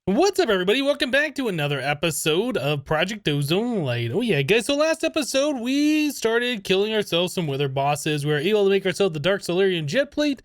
What's up, everybody? Welcome back to another episode of Project Ozone Lite. Oh yeah, guys, so last episode we started killing ourselves some wither bosses. We were able to make ourselves the Dark Solarian jet plate,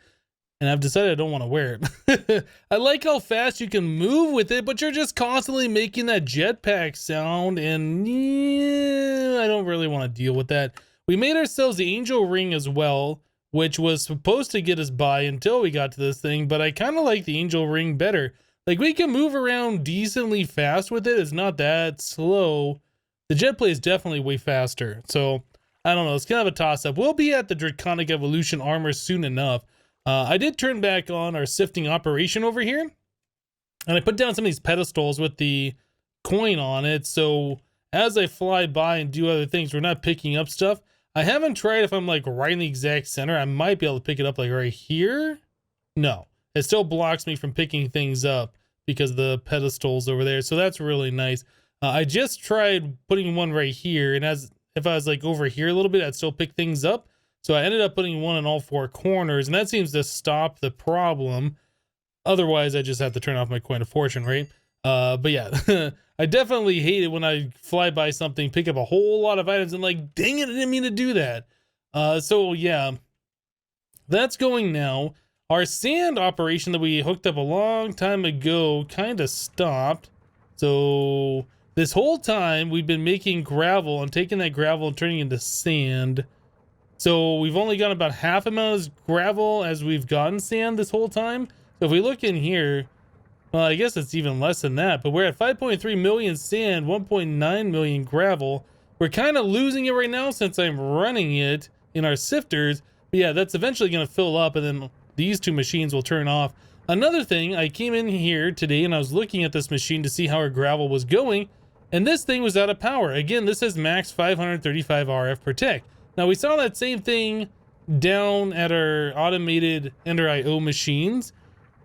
and I've decided I don't want to wear it. I like how fast you can move with it, but you're just constantly making that jetpack sound, and yeah, I don't really want to deal with that. We made ourselves the Angel Ring as well, which was supposed to get us by until we got to this thing, but I kind of like the Angel Ring better. Like, we can move around decently fast with it. It's not that slow. The jet plate is definitely way faster. So, I don't know. It's kind of a toss-up. We'll be at the Draconic Evolution armor soon enough. I did turn back on our sifting operation over here. And I put down some of these pedestals with the coin on it. So, as I fly by and do other things, we're not picking up stuff. I haven't tried if I'm, like, right in the exact center. I might be able to pick it up, like, right here. No. It still blocks me from picking things up because of the pedestals over there. So that's really nice. I just tried putting one right here, and if I was like over here a little bit, I'd still pick things up. So I ended up putting one in all four corners, and that seems to stop the problem. Otherwise, I just have to turn off my coin of fortune, right? But yeah, I definitely hate it when I fly by something, pick up a whole lot of items, and like, dang it, I didn't mean to do that. So yeah, that's going now. Our sand operation that we hooked up a long time ago kind of stopped. So this whole time we've been making gravel and taking that gravel and turning it into sand. So we've only got about half amount of gravel as we've gotten sand this whole time. So if we look in here, well, I guess it's even less than that, but we're at 5.3 million sand, 1.9 million gravel. We're kind of losing it right now since I'm running it in our sifters. But yeah, that's eventually going to fill up, and then these two machines will turn off. Another thing, I came in here today and I was looking at this machine to see how our gravel was going, and this thing was out of power. Again, this is max 535 RF per tick. Now, we saw that same thing down at our automated Ender IO machines,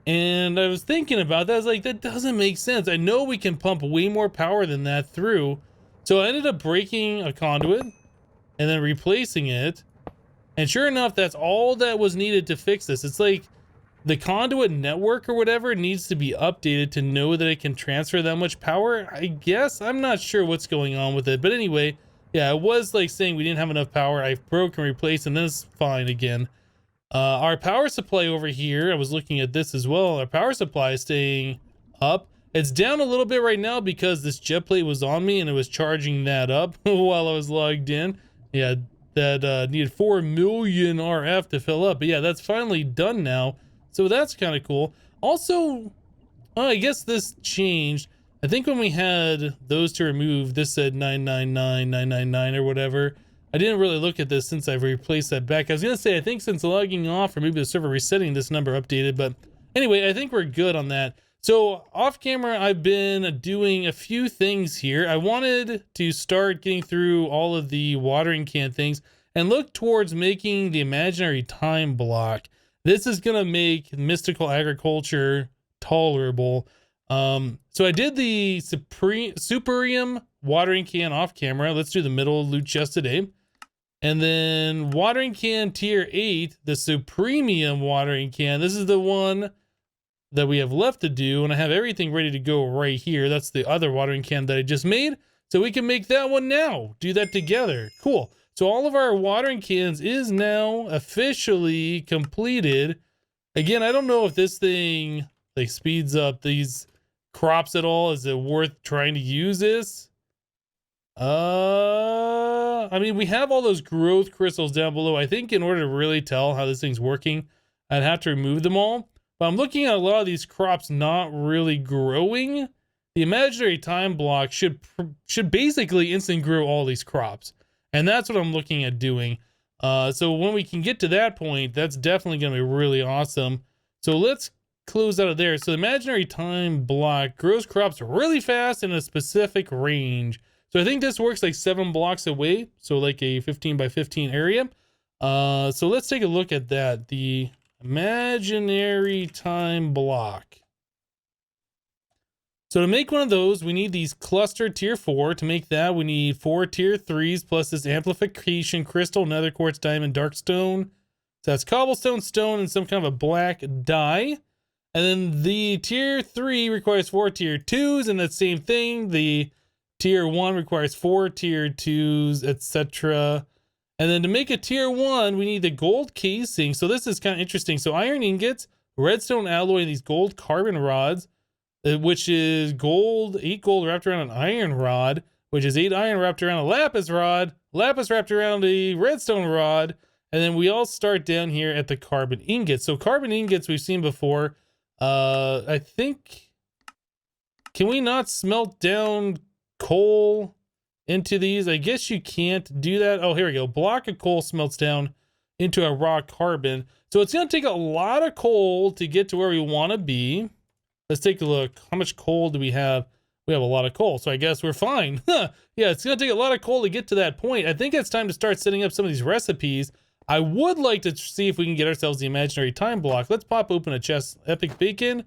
and I was thinking about that. I was like, that doesn't make sense. I know we can pump way more power than that through. So I ended up breaking a conduit and then replacing it. And sure enough, that's all that was needed to fix this. It's like the conduit network or whatever needs to be updated to know that it can transfer that much power. I guess I'm not sure what's going on with it. But anyway, yeah, it was like saying we didn't have enough power. I broke and replaced, and then it's fine again. Our power supply over here, I was looking at this as well. Our power supply is staying up. It's down a little bit right now because this jet plate was on me and it was charging that up while I was logged in. Yeah. That needed 4 million RF to fill up. But yeah, that's finally done now. So that's kind of cool. Also, I guess this changed. I think when we had those to remove, this said 999, 999 or whatever. I didn't really look at this since I've replaced that back. I was going to say, I think since logging off or maybe the server resetting, this number updated. But anyway, I think we're good on that. So off camera, I've been doing a few things here. I wanted to start getting through all of the watering can things and look towards making the imaginary time block. This is going to make mystical agriculture tolerable. So I did the Superium watering can off camera. Let's do the middle loot chest today. And then watering can tier 8, the Supremium watering can. This is the one that we have left to do, and I have everything ready to go right here. That's the other watering can that I just made, so we can make that one now. Do that together. Cool. So all of our watering cans is now officially completed. Again, I don't know if this thing like speeds up these crops at all. Is it worth trying to use this? I mean, we have all those growth crystals down below. I think in order to really tell how this thing's working, I'd have to remove them all. But I'm looking at a lot of these crops not really growing. The imaginary time block should basically instant grow all these crops. And that's what I'm looking at doing. So when we can get to that point, that's definitely going to be really awesome. So let's close out of there. So the imaginary time block grows crops really fast in a specific range. So I think this works like 7 blocks away. So like a 15 by 15 area. So let's take a look at that. The imaginary time block. So to make one of those, we need these cluster tier 4. To make that, we need 4 tier 3s plus this amplification crystal, nether quartz, diamond, dark stone. So that's cobblestone, stone, and some kind of a black dye. And then the tier 3 requires 4 tier 2s, and that same thing. The tier 1 requires 4 tier 2s, etc. And then to make a tier 1, we need the gold casing. So this is kind of interesting. So iron ingots, redstone alloy, and these gold carbon rods, which is gold, 8 gold wrapped around an iron rod, which is 8 iron wrapped around a lapis rod, lapis wrapped around a redstone rod. And then we all start down here at the carbon ingots. So carbon ingots we've seen before. I think, can we not smelt down coal into these? I guess you can't do that. Oh, here we go. Block of coal smelts down into a raw carbon. So it's going to take a lot of coal to get to where we want to be. Let's take a look. How much coal do we have? We have a lot of coal, so I guess we're fine. Yeah, it's going to take a lot of coal to get to that point. I think it's time to start setting up some of these recipes. I would like to see if we can get ourselves the imaginary time block. Let's pop open a chest. Epic bacon,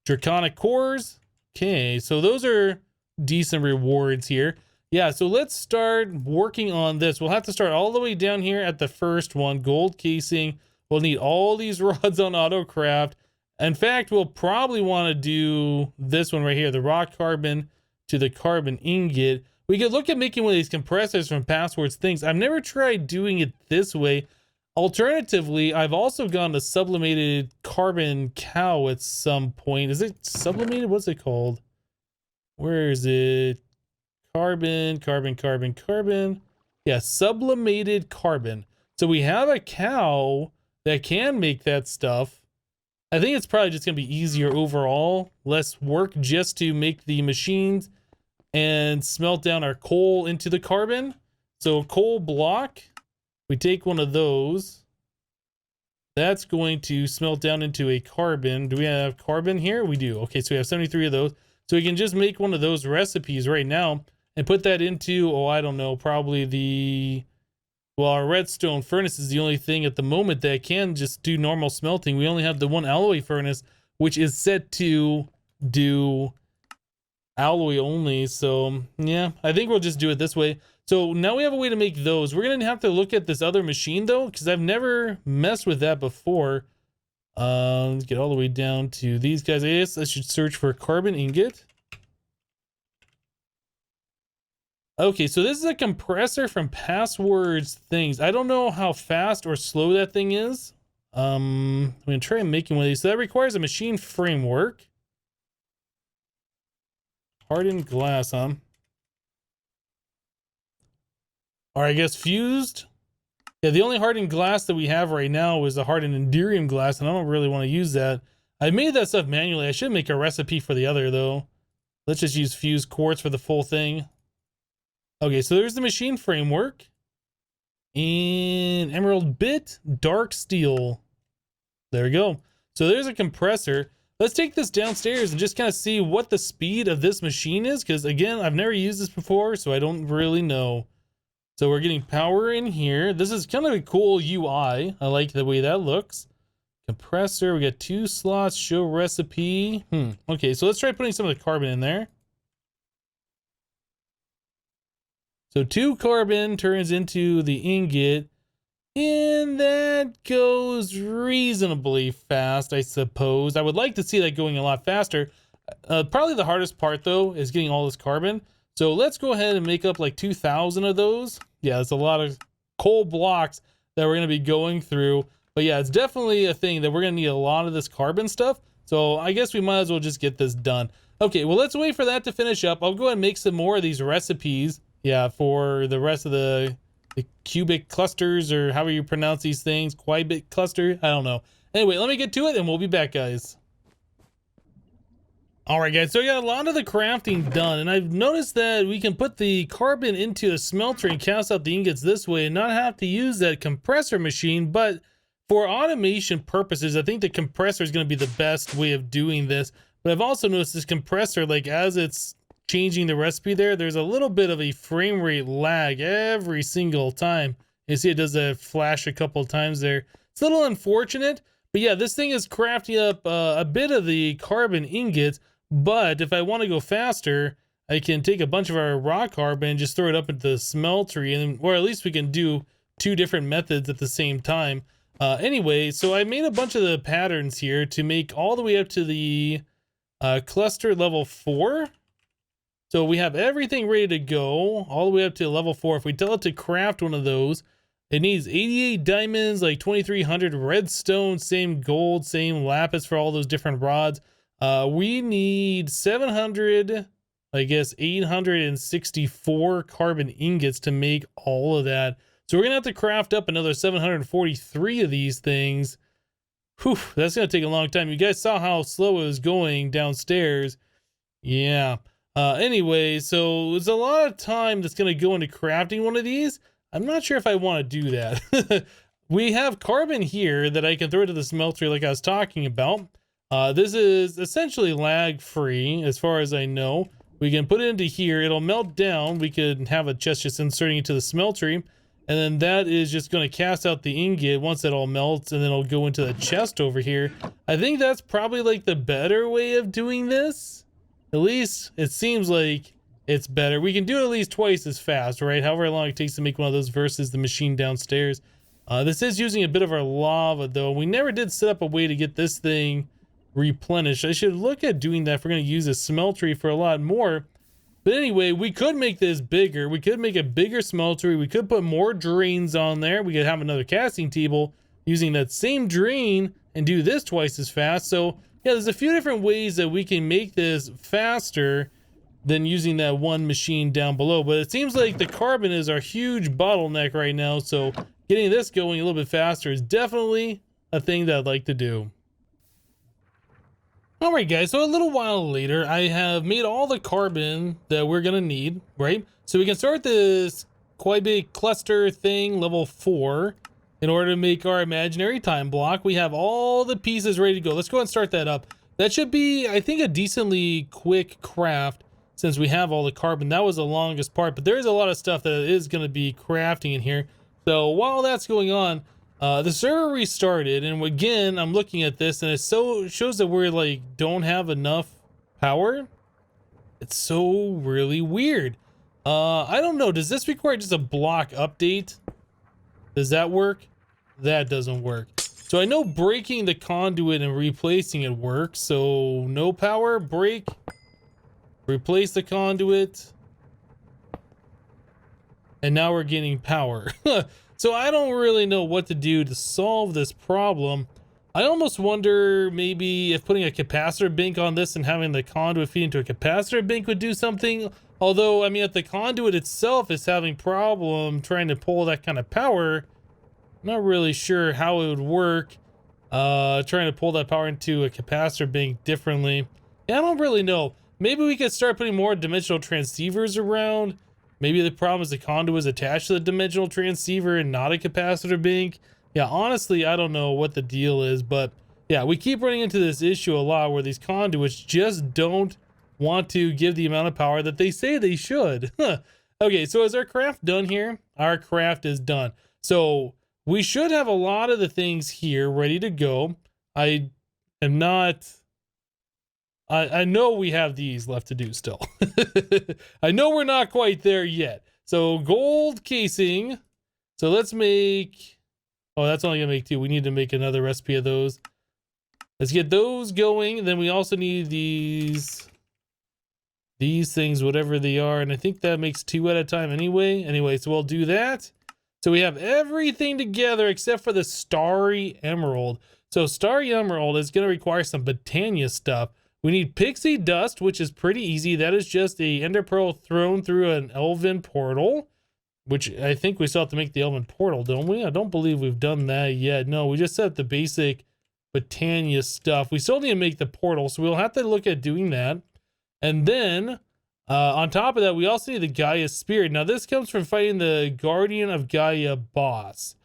draconic cores. Okay, so those are decent rewards here. Yeah, so let's start working on this. We'll have to start all the way down here at the first one, gold casing. We'll need all these rods on autocraft. In fact, we'll probably want to do this one right here, the raw carbon to the carbon ingot. We could look at making one of these compressors from Password's things. I've never tried doing it this way. Alternatively, I've also gone to sublimated carbon cow at some point. Is it sublimated? What's it called? Where is it? Carbon. Yeah, sublimated carbon. So we have a cow that can make that stuff. I think it's probably just going to be easier overall. Less work just to make the machines and smelt down our coal into the carbon. So coal block. We take one of those. That's going to smelt down into a carbon. Do we have carbon here? We do. Okay, so we have 73 of those. So we can just make one of those recipes right now and put that into, oh, I don't know, probably the, well, our redstone furnace is the only thing at the moment that can just do normal smelting. We only have the one alloy furnace, which is set to do alloy only. So yeah, I think we'll just do it this way. So now we have a way to make those. We're going to have to look at this other machine though, because I've never messed with that before. Let's get all the way down to these guys. I guess I should search for carbon ingot. Okay, so this is a compressor from Password's things. I don't know how fast or slow that thing is. I'm going to try making one of these. So that requires a machine framework. Hardened glass, huh? Or I guess fused. Yeah, the only hardened glass that we have right now is the hardened enderium glass, and I don't really want to use that. I made that stuff manually. I should make a recipe for the other, though. Let's just use fused quartz for the full thing. Okay, so there's the machine framework. And emerald bit, dark steel. There we go. So there's a compressor. Let's take this downstairs and just kind of see what the speed of this machine is, because again, I've never used this before, so I don't really know. So we're getting power in here. This is kind of a cool UI. I like the way that looks. Compressor, we got 2 slots, show recipe. Okay, so let's try putting some of the carbon in there. So 2 carbon turns into the ingot, and that goes reasonably fast, I suppose. I would like to see that going a lot faster. Probably the hardest part, though, is getting all this carbon. So let's go ahead and make up like 2,000 of those. Yeah, it's a lot of coal blocks that we're going to be going through. But yeah, it's definitely a thing that we're going to need a lot of this carbon stuff. So I guess we might as well just get this done. Okay, well, let's wait for that to finish up. I'll go ahead and make some more of these recipes. Yeah, for the rest of the QUIBIT clusters, or however you pronounce these things. QUIBIT cluster? I don't know. Anyway, let me get to it and we'll be back, guys. Alright guys, so I got a lot of the crafting done, and I've noticed that we can put the carbon into a smelter and cast out the ingots this way and not have to use that compressor machine. But for automation purposes, I think the compressor is going to be the best way of doing this. But I've also noticed this compressor, like as it's changing the recipe there's a little bit of a frame rate lag every single time. You see it does a flash a couple of times there. It's a little unfortunate, but yeah, this thing is crafting up a bit of the carbon ingots. But if I want to go faster, I can take a bunch of our raw carbon and just throw it up into the smeltery, and or at least we can do 2 different methods at the same time. Anyway, so I made a bunch of the patterns here to make all the way up to the cluster level 4. So we have everything ready to go all the way up to level 4. If we tell it to craft one of those, it needs 88 diamonds, like 2,300 redstone, same gold, same lapis for all those different rods. We need 700, I guess 864 carbon ingots to make all of that. So we're gonna have to craft up another 743 of these things. Whew, that's gonna take a long time. You guys saw how slow it was going downstairs. Yeah. Anyway, so there's a lot of time that's gonna go into crafting one of these. I'm not sure if I want to do that. We have carbon here that I can throw to the smelter like I was talking about. This is essentially lag free as far as I know. We can put it into here, it'll melt down. We could have a chest just inserting it to the smeltery, and then that is just going to cast out the ingot once it all melts, and then it'll go into the chest over here. I think that's probably like the better way of doing this. At least it seems like it's better. We can do it at least twice as fast, right? However long it takes to make one of those versus the machine downstairs. This is using a bit of our lava though. We never did set up a way to get this thing replenished. I should look at doing that if we're going to use a smeltery for a lot more. But anyway, we could make this bigger. We could make a bigger smeltery. We could put more drains on there. We could have another casting table using that same drain and do this twice as fast. So yeah, there's a few different ways that we can make this faster than using that one machine down below. But it seems like the carbon is our huge bottleneck right now. So getting this going a little bit faster is definitely a thing that I'd like to do. Alright guys, so a little while later, I have made all the carbon that we're gonna need, right? So we can start this QUIBIT cluster thing, level 4, in order to make our imaginary time block. We have all the pieces ready to go. Let's go ahead and start that up. That should be, I think, a decently quick craft since we have all the carbon. That was the longest part, but there is a lot of stuff that is gonna be crafting in here. So while that's going on, the server restarted, and again, I'm looking at this, and it shows that we're like don't have enough power. It's so really weird. I don't know. Does this require just a block update? Does that work? That doesn't work. So I know breaking the conduit and replacing it works. So no power, break, replace the conduit, and now we're getting power. So I don't really know what to do to solve this problem. I almost wonder maybe if putting a capacitor bank on this and having the conduit feed into a capacitor bank would do something. Although, I mean, if the conduit itself is having problem trying to pull that kind of power, I'm not really sure how it would work. Trying to pull that power into a capacitor bank differently. Yeah, I don't really know. Maybe we could start putting more dimensional transceivers around. Maybe the problem is the conduit is attached to the dimensional transceiver and not a capacitor bank. Yeah, honestly, I don't know what the deal is, but yeah, we keep running into this issue a lot where these conduits just don't want to give the amount of power that they say they should. Okay, so is our craft done here? Our craft is done. So we should have a lot of the things here ready to go. I am not... I know we have these left to do still. I know we're not quite there yet. So gold casing. So let's make... Oh, that's only gonna make 2. We need to make another recipe of those. Let's get those going. Then we also need these things, whatever they are. And I think that makes 2 at a time anyway. So we'll do that. So we have everything together except for the Starry Emerald. So Starry Emerald is gonna require some Botania stuff. We need pixie dust, which is pretty easy. That is just a ender pearl thrown through an elven portal, which I think we still have to make the elven portal, don't we? I don't believe we've done that yet. No, we just set up the basic Botania stuff. We still need to make the portal, so we'll have to look at doing that. And then on top of that, we also need the Gaia spirit. Now this comes from fighting the Guardian of Gaia boss.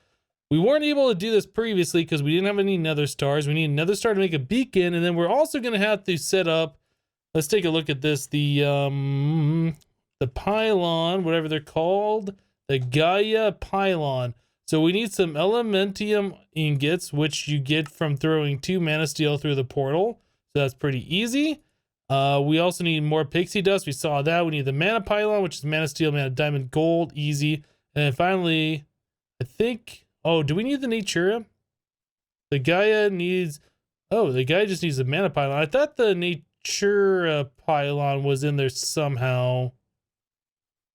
We weren't able to do this previously because we didn't have any nether stars. We need another star to make a beacon, and then we're also going to have to set up, let's take a look at this, the pylon, whatever they're called, the Gaia pylon. So we need some elementium ingots, which you get from throwing 2 mana steel through the portal. So that's pretty easy. We also need more pixie dust. We saw that. We need the mana pylon, which is mana steel, mana diamond, gold, easy. And then finally, I think... Oh, do we need the Natura? The Gaia needs... Oh, the Gaia just needs a mana pylon. I thought the nature pylon was in there somehow.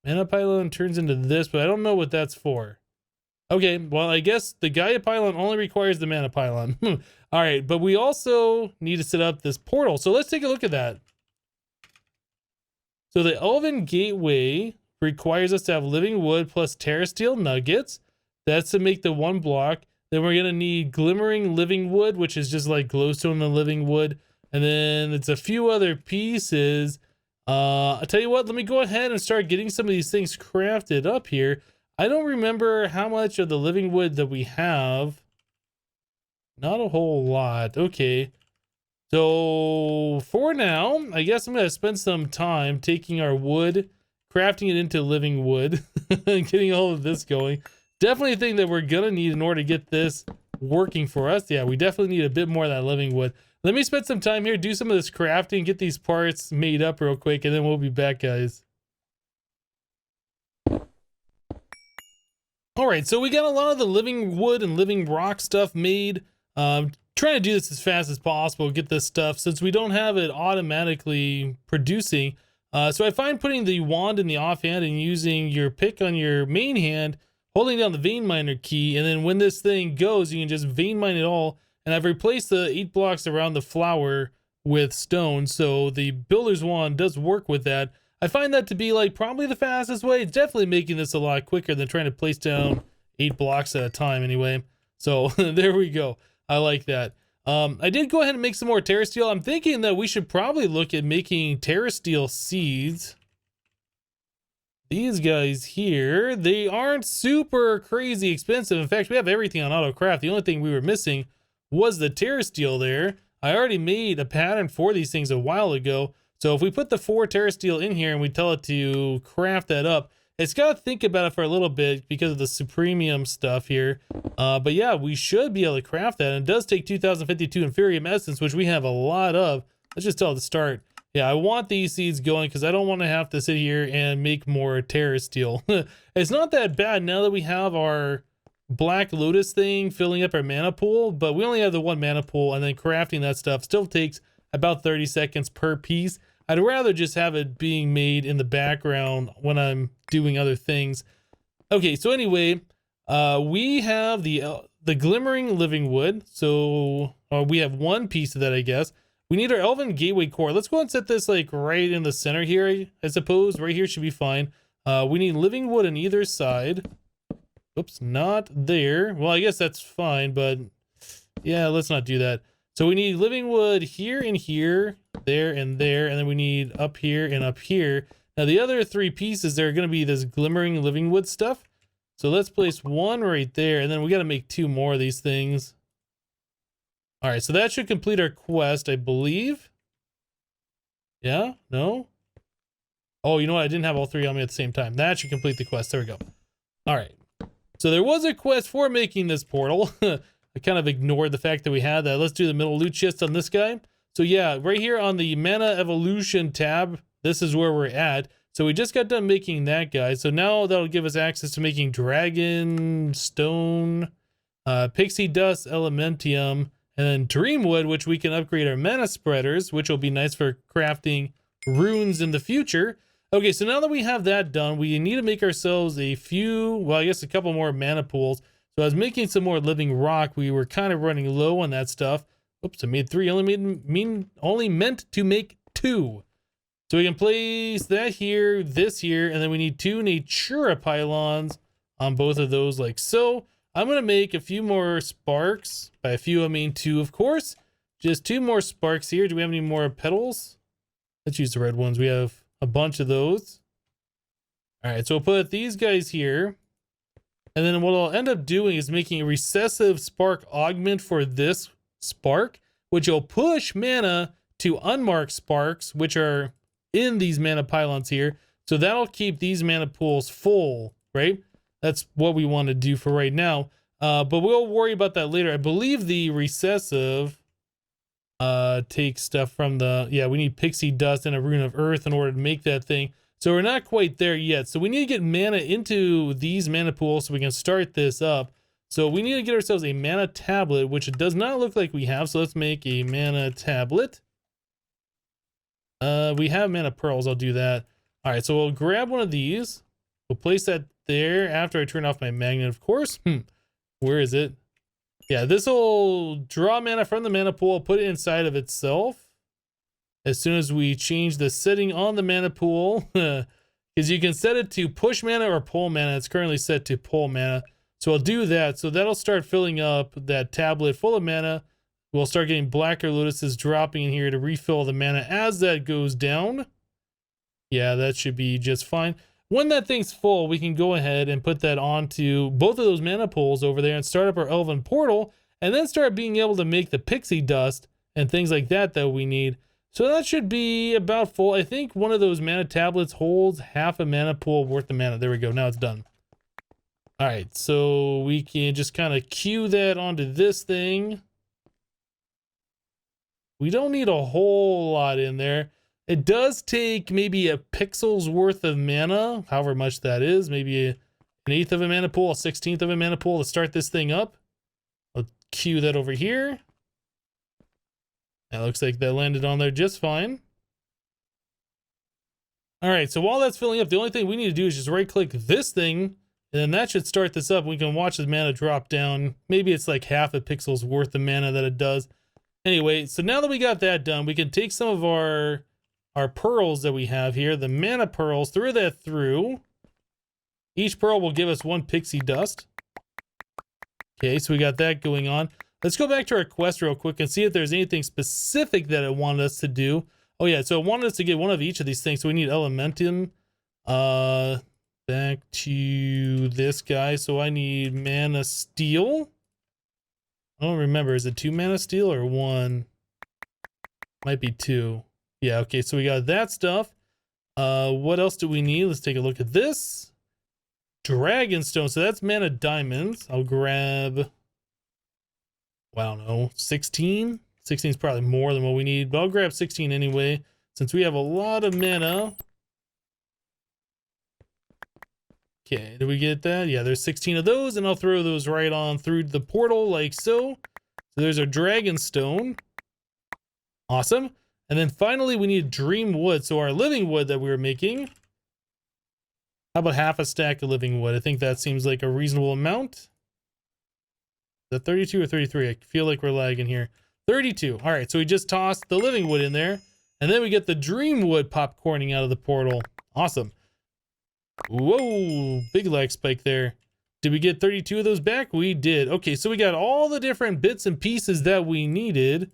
Mana pylon turns into this, but I don't know what that's for. Okay, well, I guess the Gaia pylon only requires the mana pylon. All right, but we also need to set up this portal. So let's take a look at that. So the Elven gateway requires us to have living wood plus terra steel nuggets. That's to make the one block. Then we're going to need glimmering living wood, which is just like glowstone and living wood. And then it's a few other pieces. I'll tell you what, let me go ahead and start getting some of these things crafted up here. I don't remember how much of the living wood that we have. Not a whole lot. Okay. So for now, I guess I'm going to spend some time taking our wood, crafting it into living wood, and getting all of this going. Definitely a thing that we're going to need in order to get this working for us. Yeah, we definitely need a bit more of that living wood. Let me spend some time here, do some of this crafting, get these parts made up real quick, and then we'll be back, guys. All right, so we got a lot of the living wood and living rock stuff made. Trying to do this as fast as possible, get this stuff, since we don't have it automatically producing. So I find putting the wand in the offhand and using your pick on your main hand, holding down the vein miner key, and then when this thing goes, you can just vein mine it all. And I've replaced the 8 blocks around the flower with stone, so the builder's wand does work with that. I find that to be like probably the fastest way. It's definitely making this a lot quicker than trying to place down 8 blocks at a time anyway. So there we go. I like that. I did go ahead and make some more terra steel. I'm thinking that we should probably look at making terra steel seeds. These guys here, they aren't super crazy expensive. In fact, we have everything on AutoCraft. The only thing we were missing was the terra steel there. I already made a pattern for these things a while ago. So if we put the 4 terra steel in here and we tell it to craft that up, it's got to think about it for a little bit because of the supremium stuff here. But yeah, we should be able to craft that. And it does take 2052 Inferium Essence, which we have a lot of. Let's just tell it to start. Yeah, I want these seeds going because I don't want to have to sit here and make more terra steel. It's not that bad now that we have our Black Lotus thing filling up our mana pool, but we only have the 1 mana pool, and then crafting that stuff still takes about 30 seconds per piece. I'd rather just have it being made in the background when I'm doing other things. Okay, so anyway, we have the glimmering living wood. So we have 1 piece of that, I guess. We need our Elven gateway core. Let's go and set this like right in the center here, I suppose. Right here should be fine. We need living wood on either side. Oops, not there. Well, I guess that's fine, but yeah, let's not do that. So we need living wood here and here, there and there, and then we need up here and up here. Now the other 3 pieces, they're going to be this glimmering living wood stuff. So let's place 1 right there, and then we got to make 2 more of these things. All right, so that should complete our quest, I believe. Yeah? No? Oh, you know what? I didn't have all 3 on me at the same time. That should complete the quest. There we go. All right. So there was a quest for making this portal. I kind of ignored the fact that we had that. Let's do the middle loot chest on this guy. So yeah, right here on the mana evolution tab, this is where we're at. So we just got done making that guy. So now that'll give us access to making dragon, stone, pixie dust, elementium, and then dreamwood, which we can upgrade our mana spreaders, which will be nice for crafting runes in the future. Okay, so now that we have that done, we need to make ourselves a few, well, I guess a couple more mana pools. So I was making some more living rock. We were kind of running low on that stuff. Oops, I made 3. Only meant to make 2. So we can place that here, this here, and then we need 2 natura pylons on both of those like so. I'm going to make a few more sparks. By a few, I mean 2, of course. Just 2 more sparks here. Do we have any more petals? Let's use the red ones. We have a bunch of those. All right, so we'll put these guys here. And then what I'll end up doing is making a recessive spark augment for this spark, which will push mana to unmarked sparks, which are in these mana pylons here. So that'll keep these mana pools full, right? That's what we want to do for right now. But we'll worry about that later. I believe the recessive takes stuff from the, yeah, we need pixie dust and a rune of earth in order to make that thing. So we're not quite there yet. So we need to get mana into these mana pools so we can start this up. So we need to get ourselves a mana tablet, which it does not look like we have. So let's make a mana tablet. We have mana pearls. I'll do that. All right, so we'll grab one of these. We'll place that there after I turn off my magnet, of course. Where is it? Yeah, this will draw mana from the mana pool, put it inside of itself. As soon as we change the setting on the mana pool, because you can set it to push mana or pull mana. It's currently set to pull mana. So I'll do that. So that'll start filling up that tablet full of mana. We'll start getting blacker lotuses dropping in here to refill the mana as that goes down. Yeah, that should be just fine. When that thing's full, we can go ahead and put that onto both of those mana pools over there and start up our Elven portal, and then start being able to make the pixie dust and things like that that we need. So that should be about full. I think one of those mana tablets holds half a mana pool worth of mana. There we go. Now it's done. All right, so we can just kind of queue that onto this thing. We don't need a whole lot in there. It does take maybe a pixel's worth of mana, however much that is. Maybe an 1/8 of a mana pool, a 1/16 of a mana pool to start this thing up. I'll queue that over here. That looks like that landed on there just fine. All right, so while that's filling up, the only thing we need to do is just right-click this thing, and then that should start this up. We can watch the mana drop down. Maybe it's like half a pixel's worth of mana that it does. Anyway, so now that we got that done, we can take some of our pearls that we have here, the mana pearls, throw that through. Each pearl will give us 1 pixie dust. Okay, so we got that going on. Let's go back to our quest real quick and see if there's anything specific that it wanted us to do. Oh yeah, so it wanted us to get one of each of these things. So we need Elementum. Back to this guy. So I need mana steel. I don't remember. Is it 2 mana steel or 1? Might be 2. Yeah, okay, so we got that stuff. What else do we need? Let's take a look at this. Dragonstone. So that's mana diamonds. I'll grab, well, I don't know, 16? 16 is probably more than what we need, but I'll grab 16 anyway, since we have a lot of mana. Okay, did we get that? Yeah, there's 16 of those, and I'll throw those right on through the portal like so. So there's our Dragonstone. Awesome. And then finally, we need dream wood. So our living wood that we were making. How about half a stack of living wood? I think that seems like a reasonable amount. Is that 32 or 33? I feel like we're lagging here. 32. All right, so we just tossed the living wood in there. And then we get the dream wood popcorning out of the portal. Awesome. Whoa, big lag spike there. Did we get 32 of those back? We did. Okay, so we got all the different bits and pieces that we needed.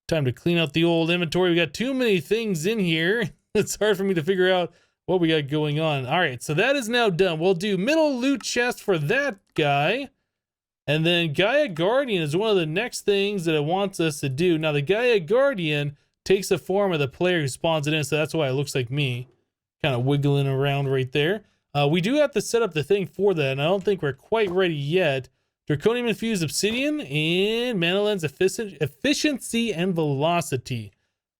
Time to clean out the old inventory. We got too many things in here. It's hard for me to figure out what we got going on. All right, so that is now done. We'll do middle loot chest for that guy. And then Gaia Guardian is one of the next things that it wants us to do. Now, the Gaia Guardian takes the form of the player who spawns it in, so that's why it looks like me. Kind of wiggling around right there. We do have to set up the thing for that, and I don't think we're quite ready yet. Draconium infused obsidian and mana lens efficiency and velocity.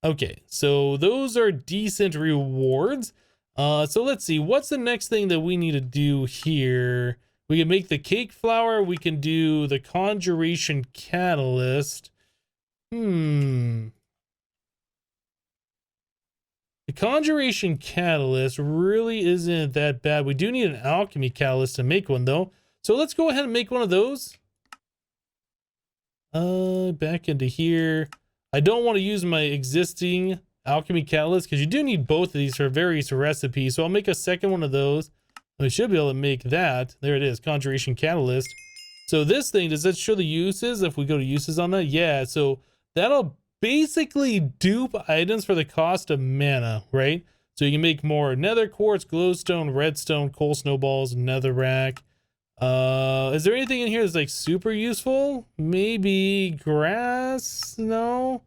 Okay, so those are decent rewards. So let's see, what's the next thing that we need to do here? We can make the cake flower. We can do the conjuration catalyst. The conjuration catalyst really isn't that bad. We do need an alchemy catalyst to make one though. So let's go ahead and make one of those. Back into here. I don't want to use my existing alchemy catalyst because you do need both of these for various recipes. So I'll make a second one of those. We should be able to make that. There it is, conjuration catalyst. So this thing, does that show the uses? If we go to uses on that? Yeah, so that'll basically dupe items for the cost of mana, right? So you can make more nether quartz, glowstone, redstone, coal snowballs, netherrack. Is there anything in here that's like super useful? Maybe grass? No.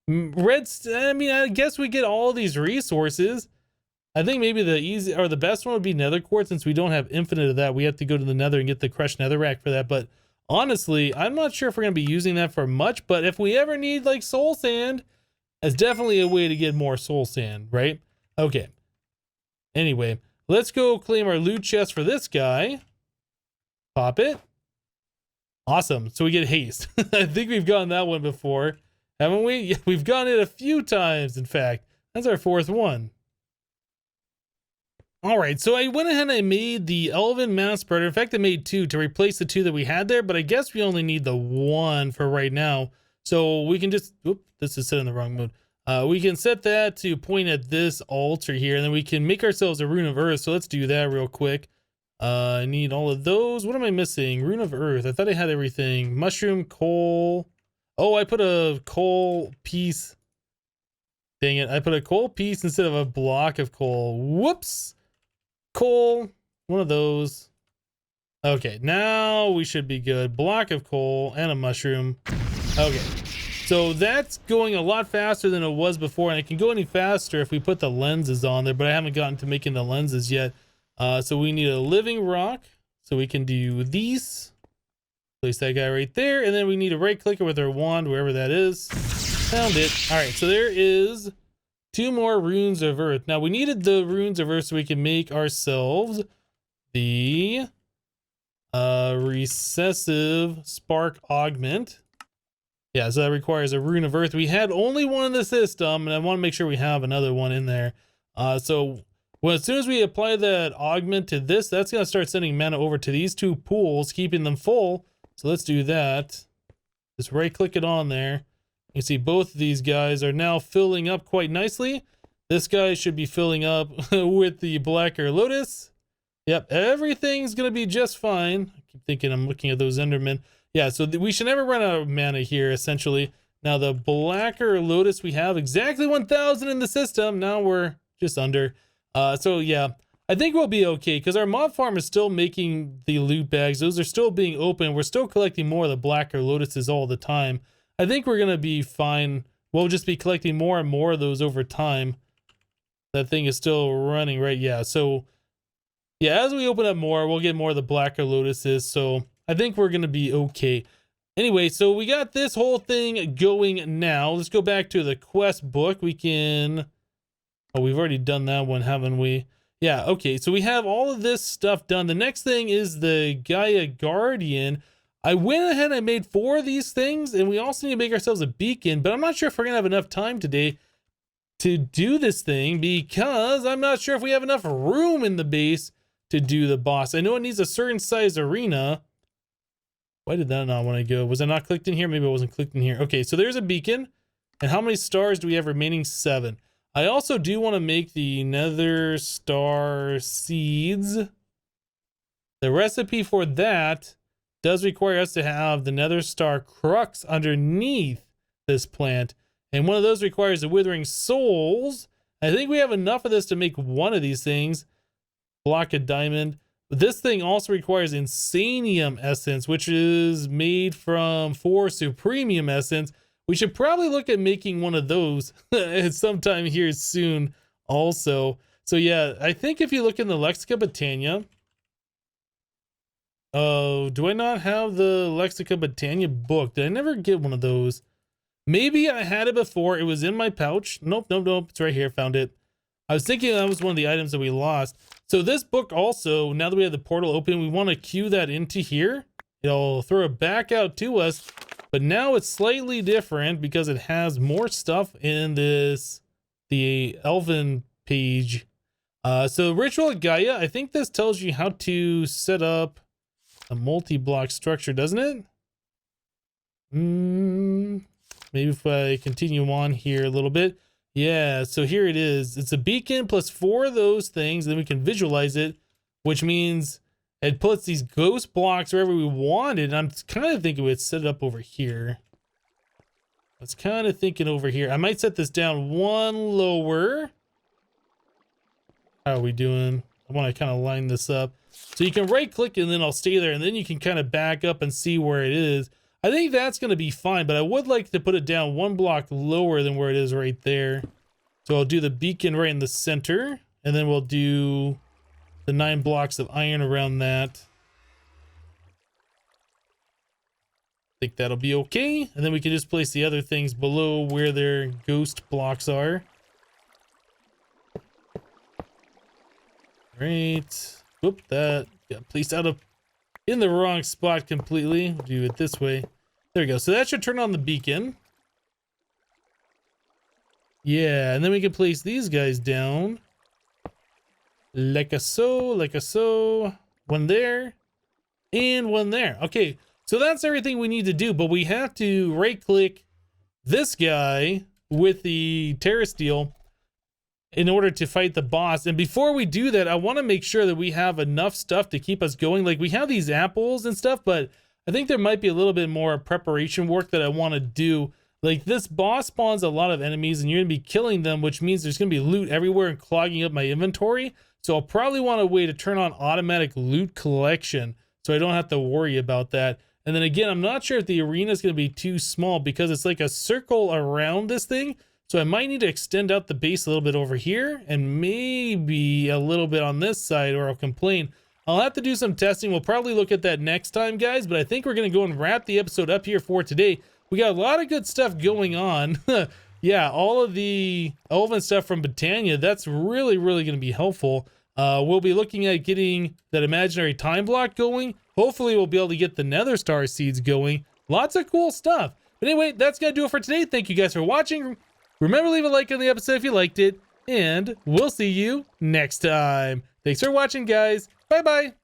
I mean, I guess we get all these resources. I think maybe the easy or the best one would be nether quartz, since we don't have infinite of that. We have to go to the nether and get the crushed netherrack for that. But honestly, I'm not sure if we're going to be using that for much, but if we ever need like soul sand, that's definitely a way to get more soul sand, right? Okay. Anyway, let's go claim our loot chest for this guy. Pop it. Awesome. So we get haste. I think we've gotten that one before, haven't we? Yeah, we've gotten it a few times, in fact. That's our fourth one. All right, so I went ahead and I made the Elven mass spreader. In fact, I made two to replace the two that we had there, but I guess we only need the one for right now. So we can just, whoop, this is set in the wrong mode. We can set that to point at this altar here, and then we can make ourselves a rune of earth. So let's do that real quick. I need all of those. What am I missing? Rune of earth. I thought I had everything. Mushroom, coal. Oh, I put a coal piece. Dang it. I put a coal piece instead of a block of coal. Whoops. Coal, one of those. Okay, now we should be good. Block of coal and a mushroom. Okay, so that's going a lot faster than it was before, and it can go any faster if we put the lenses on there, but I haven't gotten to making the lenses yet. So we need a living rock, so we can do these. Place that guy right there, and then we need a right clicker with our wand, wherever that is. Found it. All right, so there is 2 more runes of earth. Now we needed the runes of earth so we can make ourselves the recessive spark augment. Yeah, so that requires a rune of earth. We had only one in the system, and I want to make sure we have another one in there. So as soon as we apply that augment to this, that's going to start sending mana over to these 2 pools, keeping them full. So let's do that. Just right click it on there. You see both of these guys are now filling up quite nicely. This guy should be filling up with the blacker lotus. Yep, everything's going to be just fine. I keep thinking I'm looking at those Endermen. Yeah, so we should never run out of mana here, essentially. Now, the blacker lotus, we have exactly 1,000 in the system. Now we're just under. So, yeah, I think we'll be okay because our mob farm is still making the loot bags. Those are still being open. We're still collecting more of the blacker lotuses all the time. I think we're going to be fine. We'll just be collecting more and more of those over time. That thing is still running, right? Yeah, so, yeah, as we open up more, we'll get more of the blacker lotuses. So I think we're going to be okay. Anyway, so we got this whole thing going now. Let's go back to the quest book. We can... Oh, we've already done that one, haven't we? Yeah, okay, so we have all of this stuff done. The next thing is the Gaia Guardian. I went ahead and I made 4 of these things, and we also need to make ourselves a beacon, but I'm not sure if we're going to have enough time today to do this thing because I'm not sure if we have enough room in the base to do the boss. I know it needs a certain size arena. Why did that not want to go? Was I not clicked in here? Maybe I wasn't clicked in here. Okay, so there's a beacon. And how many stars do we have remaining? 7. I also do want to make the nether star seeds. The recipe for that does require us to have the nether star crux underneath this plant. And one of those requires the withering souls. I think we have enough of this to make one of these things. Block of diamond. This thing also requires insanium essence, which is made from 4 supremium essence. We should probably look at making one of those sometime here soon also. So yeah, I think if you look in the Lexica Botania, oh, do I not have the Lexica Botania book? Did I never get one of those? Maybe I had it before. It was in my pouch. Nope. It's right here. Found it. I was thinking that was one of the items that we lost. So this book also, now that we have the portal open, we want to queue that into here. It'll throw it back out to us. But now it's slightly different because it has more stuff in this, the Elven page. So Ritual Gaia, I think this tells you how to set up a multi-block structure, doesn't it? Maybe if I continue on here a little bit. Yeah, so here it is. It's a beacon plus 4 of those things. Then we can visualize it, which means it puts these ghost blocks wherever we want it. And I'm kind of thinking we'd set it up over here. I was kind of thinking over here. I might set this down 1 lower. How are we doing? I want to kind of line this up. So you can right click and then I'll stay there. And then you can kind of back up and see where it is. I think that's going to be fine, but I would like to put it down 1 block lower than where it is right there. So I'll do the beacon right in the center, and then we'll do the 9 blocks of iron around that. I think that'll be okay. And then we can just place the other things below where their ghost blocks are. Great. Whoop, that got placed out of in the wrong spot completely. Do it this way. There we go. So that should turn on the beacon. Yeah, and then we can place these guys down. Like a so. One there. And one there. Okay, so that's everything we need to do, but we have to right-click this guy with the terrasteel in order to fight the boss. And before we do that, I want to make sure that we have enough stuff to keep us going. Like, we have these apples and stuff, but I think there might be a little bit more preparation work that I want to do. Like, this boss spawns a lot of enemies and you're gonna be killing them, which means there's gonna be loot everywhere and clogging up my inventory. So I'll probably want a way to turn on automatic loot collection so I don't have to worry about that. And then again, I'm not sure if the arena is gonna be too small because it's like a circle around this thing. So I might need to extend out the base a little bit over here and maybe a little bit on this side, or I'll complain. I'll have to do some testing. We'll probably look at that next time, guys, but I think we're gonna go and wrap the episode up here for today. We got a lot of good stuff going on. Yeah, all of the Elven stuff from Britannia, that's really going to be helpful. We'll be looking at getting that imaginary time block going. Hopefully we'll be able to get the Nether Star seeds going. Lots of cool stuff. But anyway, that's going to do it for today. Thank you guys for watching. Remember, leave a like on the episode if you liked it. And we'll see you next time. Thanks for watching, guys. Bye-bye.